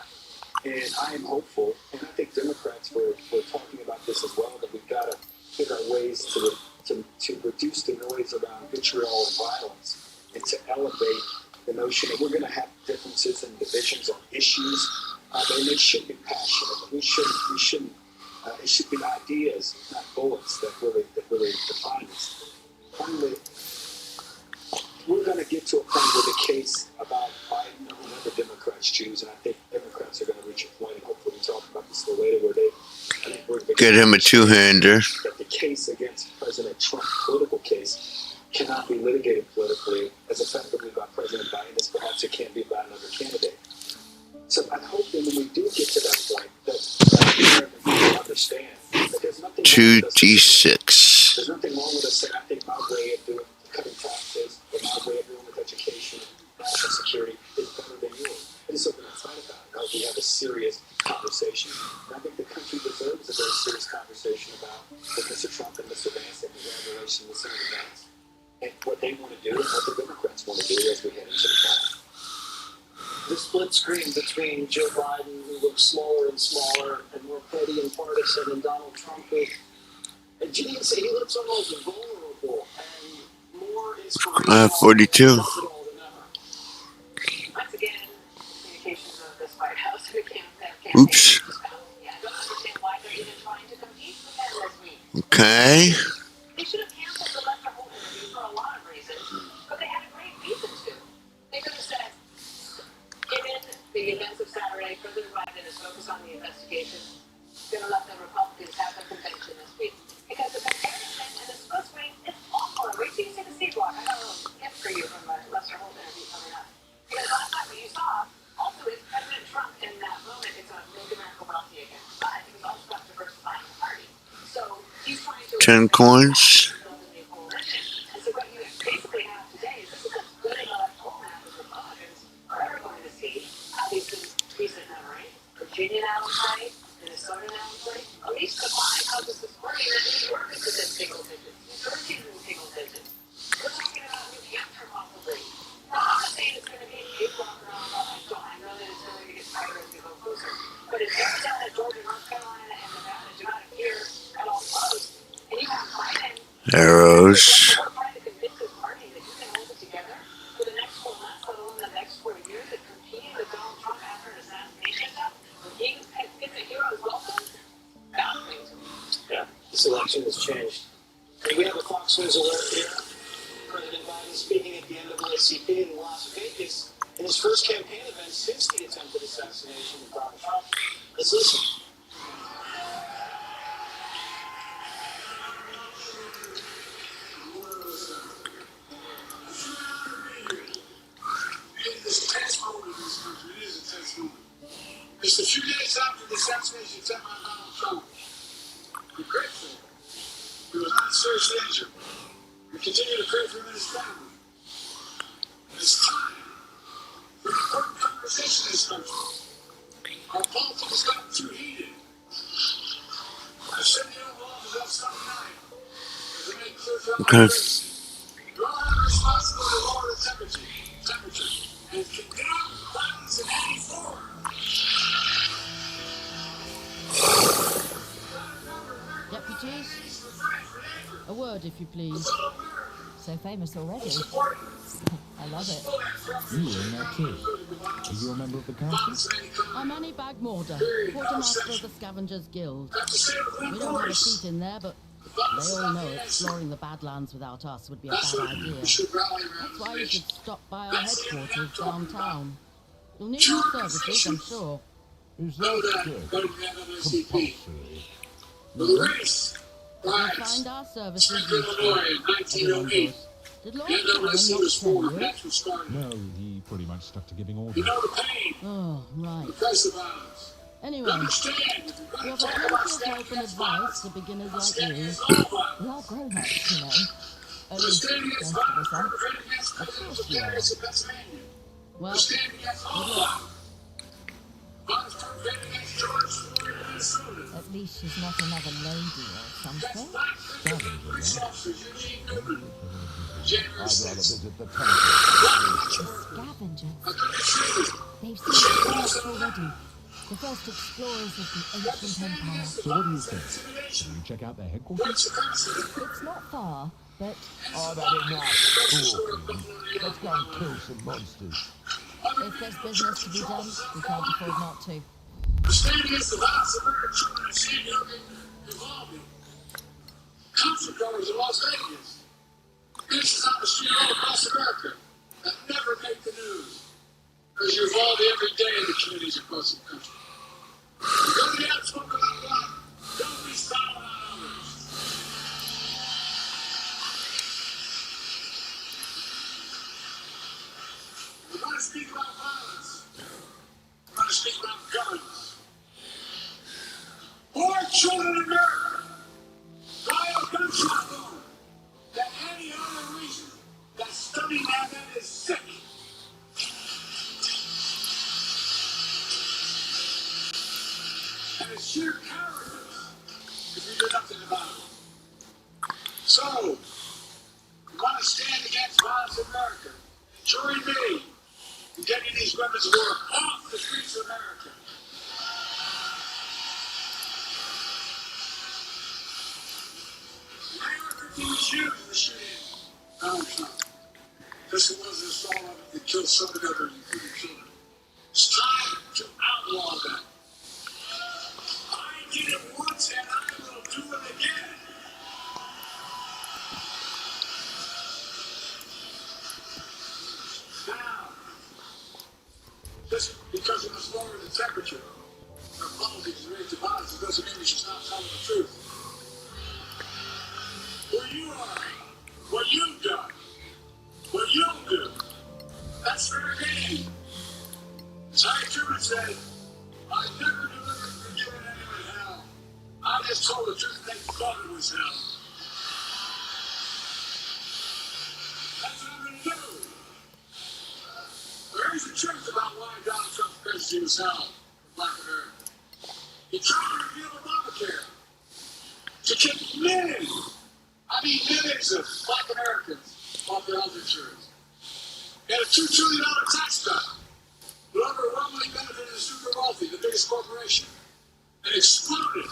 And I am hopeful, and I think Democrats were talking about this as well, that we've got to figure out ways to reduce the noise around vitriol and violence and to elevate the notion that we're going to have differences and divisions on issues. And they should be passionate. We shouldn't. It should be ideas, not bullets, that really define us. Finally, we're going to get to a point where the case about Biden or whoever Democrats choose, and I think Democrats are going to reach a point, and hopefully we talk about this a little later, where they Get him a two-hander. that the case against President Trump, political case, cannot be litigated politically as effectively by President Biden as perhaps it can be by another candidate. So I hope that when we do get to that point, that American people understand that there's nothing wrong with us. 2d6. There's nothing wrong with us saying, I think my way of doing cutting taxes, or my way of doing with education, national security is better than yours. It is something I'm excited about. I hope we have a serious conversation. And I think the country deserves a very serious conversation about what Mr. Trump and Mr. Vance, and congratulations to Senator Vance, and what they want to do and what the Democrats want to do as we head into the fall. The split screen between Joe Biden, who looks smaller and smaller and more petty and partisan, and Donald Trump, who, and Gene would say he looks almost vulnerable and more inspirational. 42. Than ever. Once again, communications of this White House and the campaign. Oops. Yeah, I don't understand why they're even trying to compete with them this week. Okay. They should have canceled the Lester Holt interview for a lot of reasons, but they had a great reason to. They could have said, given the events of Saturday, President Biden is focused on the investigation. Going to let the Republicans have their convention this week. Because the comparison and the split screen is awful. Wait till you see the C block. I got a little gift for you from the Lester Holt interview coming up. Because last time what you saw also is President Trump in that moment is a Make America Wealthy again. But he was also about to diversify the party. So he's trying to 10 coins. build a new coalition. And so what you basically have today is this is a good electoral map as Republicans are ever going to see. Obviously, recent memory. Virginia now in play, Minnesota now in play. At least the five houses this morning that New York is in single digits. New Jersey is in single digits. We're talking about New Hampshire possibly. Now, I'm not saying it's going to be a big block around. I know that it's going to get tighter as we go closer. But if Arizona, Georgia, North Carolina, and Nevada do not appear at all close, and you have Biden Arrows. trying to convince his party that you can hold it together for the next 4 months, let alone the next 4 years, and competing with Donald Trump after an assassination attempt, when he gets a hero's welcome, that's things. Yeah, this election has changed. And we have a Fox News alert here. President Biden speaking at the end of ICP in Las Vegas in his first campaign event since the attempted assassination of Donald Trump. Let's listen. It's a tense moment in this country. It is a tense moment. Just a few days after the assassination attempt on Donald Trump, we're grateful he was not seriously injured. We continue to pray for him and his family. Okay. You all have a responsibility to lower the temperature, and condemn violence in any form. Deputies, a word if you please. So famous already. I love it. You were in there too. Are you a member of the council? I'm Annie Bagmorder, quartermaster of the Scavengers Guild. We don't have a seat in there, but they all know exploring the Badlands without us would be a bad idea. That's why you should stop by our headquarters downtown. You'll need our services, I'm sure. Is that compulsory? If you find our services useful, everyone does. Did Lord Karen not tell you? No, he pretty much stuck to giving orders. Oh, right. Anyway, we offer plenty of help and advice to beginners like you. We are grown-ups, you know. At least most of us are. Of course we are. Well, good luck. At least she's not another lady or something. I'd rather visit the temple. Scavengers. They've seen so much already. The first explorers of the ancient empire. So what do you think? Should we check out their headquarters? It's not far, but... I've had enough talking. Let's go and kill some monsters. If there's business to be done, we can't afford not to. The stand against the violence of American children and Sandy Hook involvement. Concert goers in Las Vegas. Pieces on the street all across America that never make the news. Because you're involved every day in the communities across the country. Go to the outspoken about God. Don't be silent on others. We're going to speak about violence. We're going to speak about guns. More children in America die of gunshot wound than any other reason. That study now that is sick. And it's sheer cowardice if you do nothing about it. So, we want to stand against violence in America. Join me in getting these weapons of war off the streets of America. He was used in the shooting Donald Trump. This was an assault on it that killed so many others, including children. It's time to outlaw that. I did it once and I will do it again. Now, just because it was lowering the temperature, our politics is raised to violence, it doesn't mean we should stop telling the truth. Who you are, what you've done, what you'll do, that's fair game. As Harry Truman said, I never delivered for giving anyone hell. I just told the truth they thought it was hell. That's what I'm going to do. Here's the truth about why Donald Trump's presidency was hell for Black America. He tried to repeal Obamacare to kick millions of Black Americans off their health insurance. He had a $2 trillion tax cut. But overwhelmingly benefited the super wealthy, the biggest corporation, and exploded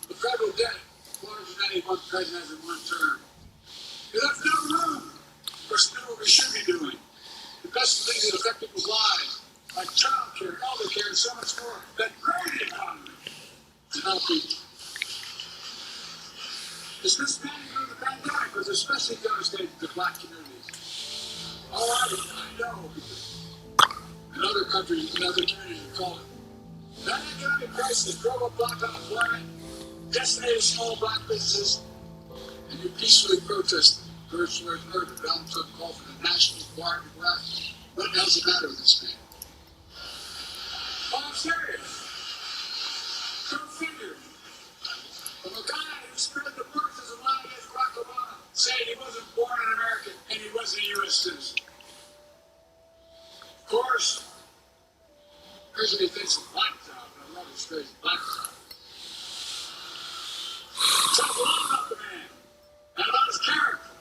the federal debt larger than any one president has in one term. He left no room for us to do what we should be doing. The best things that affect people's lives, like child care, elder care, and so much more, that grow the economy to help people. This mismanagement of the pandemic was especially devastating to Black communities. Oh, I know, because in other countries, in other communities, we call it. That economic crisis drove up Black unemployment, decimated small Black businesses, and you peacefully protested George murder. Donald Trump called for the national guard to go after. What the hell's the matter with this man? Oh, I'm serious. Go figure. From a guy who spread the words as a lie against Barack Obama, saying he wasn't born an American and he wasn't a U.S. citizen. Of course, here's what he thinks of blacktop, and I love his phrase, blacktop. Talk a lot about the man and about his character.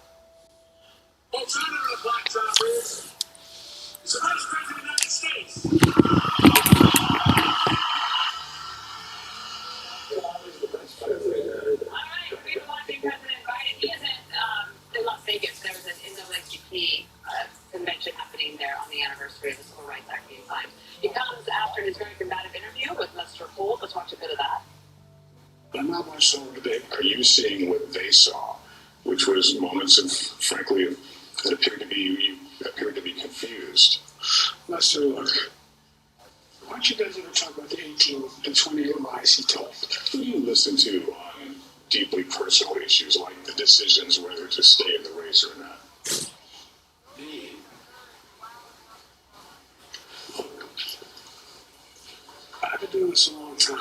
screen the civil rights act being signed. He comes after his very combative interview with Mr. Holt. Let's watch a bit of that. I'm not much so today. Are you seeing what they saw, which was moments of, frankly, that appeared to be you appeared to be confused? Lester, look. Why don't you guys ever talk about the 18 and 28 lies he told? Who do you listen to on deeply personal issues like the decisions whether to stay in the race or not? Me. I've been doing this a long time.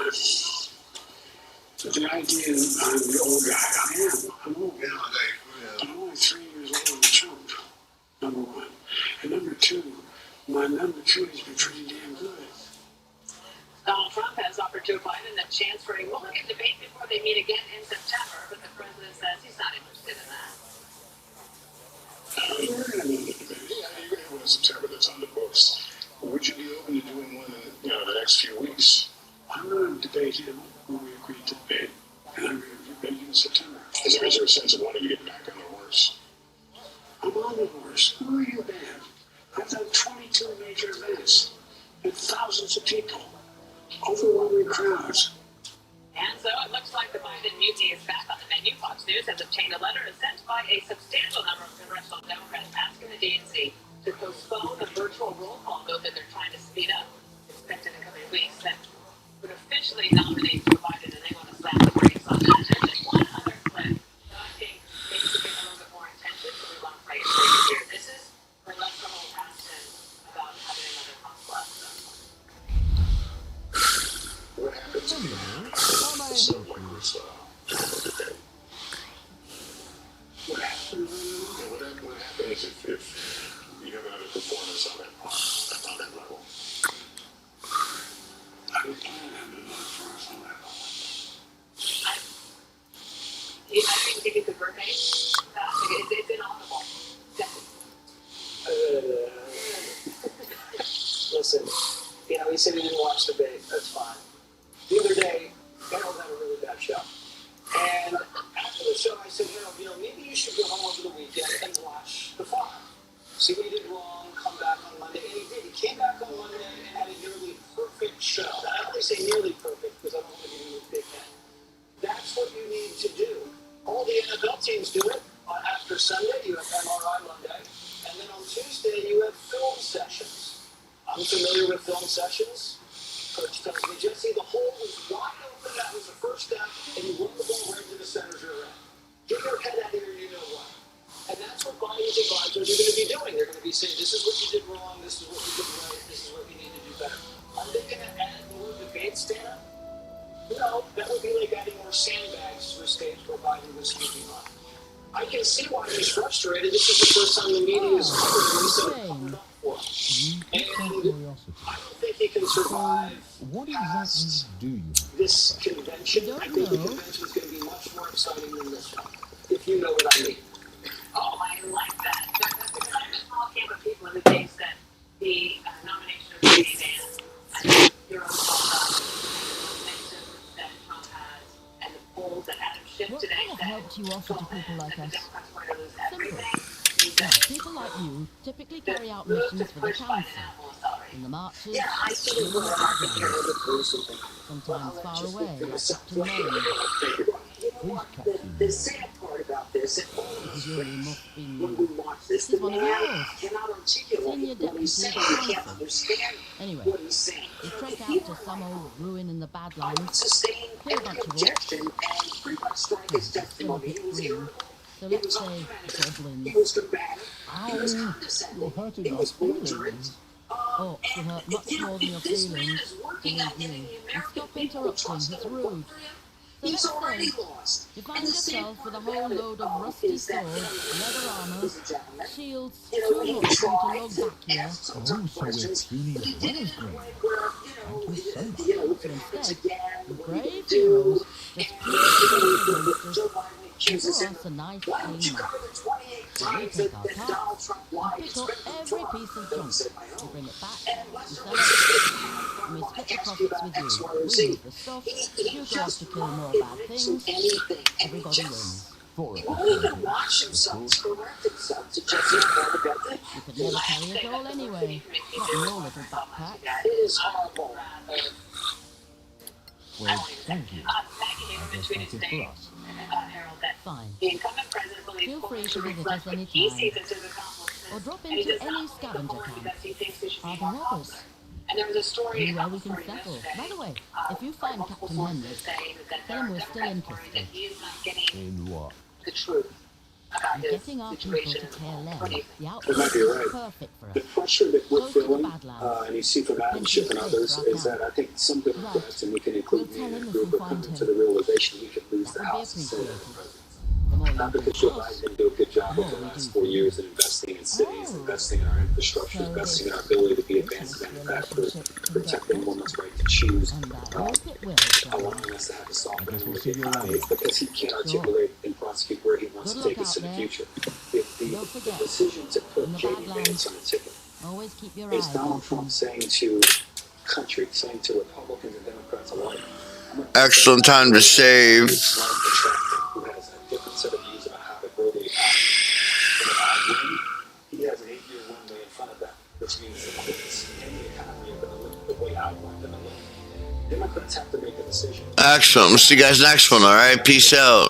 But the idea that I'm the old guy, I'm old now. I'm only 3 years older than Trump, number one. And number two, my number two has been pretty damn good. Donald Trump has offered Joe Biden a chance for a mulligan debate before they meet again in September, but the president says he's not interested in that. We're going to meet a debate. Yeah, you're going to have one in September that's on the books. Would you be open to doing one in the next few weeks? I'm going to debate him when we agree to debate, and I'm going to debate him in September. Is there a sense of wanting to get back on the horse? I'm on the horse. Who are you, man? I've done 22 major events with thousands of people, overwhelming crowds. And so it looks like the Biden mutiny is back on the menu. Fox News has obtained a letter sent by a substantial number of congressional Democrats asking the DNC to postpone the virtual roll call vote that they're trying to speed up. Expected in coming weeks that would officially nominate Joe Biden, and they want to slap the brakes on that. And just one other clip that I think makes it get a little bit more attention, so we want to play it for you here. This is where Lester Holt asked him about having another consulate. What happens if you How may I help you? What happens if you have another performance on that level? I don't plan to have another performance on that level. I didn't think it's a birthday. It's inaudible. Listen, he said he didn't watch the debate. That's fine. The other day, Harold had a really bad show. And after the show, I said, Harold, maybe you should go home over the weekend and watch the farm. See what he did wrong, come back on Monday. And he did. He came back on Monday and had a nearly perfect show. I only say nearly perfect because I don't want to give you a big head. That's what you need to do. All the NFL teams do it. After Sunday, you have MRI Monday. And then on Tuesday, you have film sessions. I'm familiar with film sessions. Coach tells me, Jesse, the hole was wide open. That was the first step. And you run the ball right to the center's rear end. Get your head out of here, you know what. And that's what Biden's advisors are going to be doing. They're going to be saying, this is what you did wrong. This is what you did right. This is what you need to do better. Are they going to add more debates, Dana? No, that would be like adding more sandbags to a stage where Biden was speaking on. I can see why he's frustrated. This is the first time the media is covered and he's so pumped up for it. And I don't think he can survive What exactly do you have? this convention. I think the convention is going to be much more exciting than this one, if you know what I mean. Oh, I like that. That's because I'm a small camp of people who thinks that the nomination of J.D. Vance and your own nomination that Trump has and the polls that Adam Schiff What today kind of said help do you offer to people like that us? the Democrats were going to lose Simple. everything. Well, people like you typically carry out missions for the council. In the marches, Yeah, I see in the what happened here. background, sometimes far away, like up to Maine. You know what? The sad part about this, it always Julie must be when we new. watch this, He's the one of man yours. cannot articulate Senior what he's saying. deputy He can't counsel. understand Anyway, what he's saying. we trek If out you to were some old ruin in the I would Badlands. sustain Clear a every bunch of objection and pretty much strike his testimony. He was irritable. So He let's was say argumentative. goblins. He was combative. He was Ow, condescending. you're hurting He our was belligerent. feelings. Oh, to hurt much You know, more than your if this man feelings, is working on believe getting me. the And American stop people to interrupting, trust it's him and vote rude. for him, So he's let's already say lost. you find And the sad yourself with a part whole about it load of all rusty is that, swords, leather armor, ladies and gentlemen, shields, you know, too we much for you to try log to back here. ask some Oh, tough so we're questions. tuning But he as did well it as in a great. way where, Thank you so much. if it So happens instead, again, the what are you brave gonna do? heroes And, just keep the monsters Joe Biden and accuses pour him, us a nice why don't clean you map. cover the 28 So we times take that, our that Donald tarts Trump and lied, pick up expecting every Trump? piece of Don't junk. say my We own. bring it back, And we Lester sell was it, just and we I split the ask you profits about with X, you. Y, or We Z. move the stuff, He you go off just to kill more won't bad admit to things, anything. And he everybody just wins. For He won't even watch himself correct himself to just the Baten. You could never carry it all anyway. Not in your little backpack. It is horrible. Well, thank you. I guess that's it for us. Fine. The incumbent president believes Feel free to Poland should visit us reflect what he anytime. sees as his accomplishments. Or drop And he into does any not think scavenger Poland camp. because he thinks they should Are be there more others? confident. And there was a story Anywhere we can story settle. yesterday, By the way, if you by find multiple Captain sources Henry, saying that tell him we're still Democrats worry interested. that he is not getting In what? the truth about You're his getting our people situation to in care Poland. less. What do you The think? outlook might be is right. perfect for The us. pressure that we're Close to the feeling, Badlands. and you see from Adamship and others, is that I think some Democrats, and we can include me in that group, are coming to the realization we could lose the That would be House and Senate appreciated. and the President. The more you Not do because for Joe us, Biden didn't do a good job the over the more we last do 4 for you. years in investing in cities, Oh. investing in our infrastructure, So investing in this our ability to be advanced business manufacturers, relationship can get protecting better. women's right to choose, And I hope it will, John. allowing us to have a soft I guess landing we'll with see the you economy. around. It's because he can't Sure. articulate and prosecute where he wants Good to take luck us out in the there. future. If Don't the forget, decision to in put the J.D. Badlands, Vance on the ticket always keep your is eyes Donald Trump open. saying to country, saying to Republicans and Democrats alike, I'm a Excellent time to save. smart and attractive who has a different set of views about how to grow the economy. And if I win, he has an 8-year runway in front of that, which means the courts and the economy are going to look the way I want them to look. Democrats have to make a decision. Excellent. We'll see you guys next one, alright? Peace out.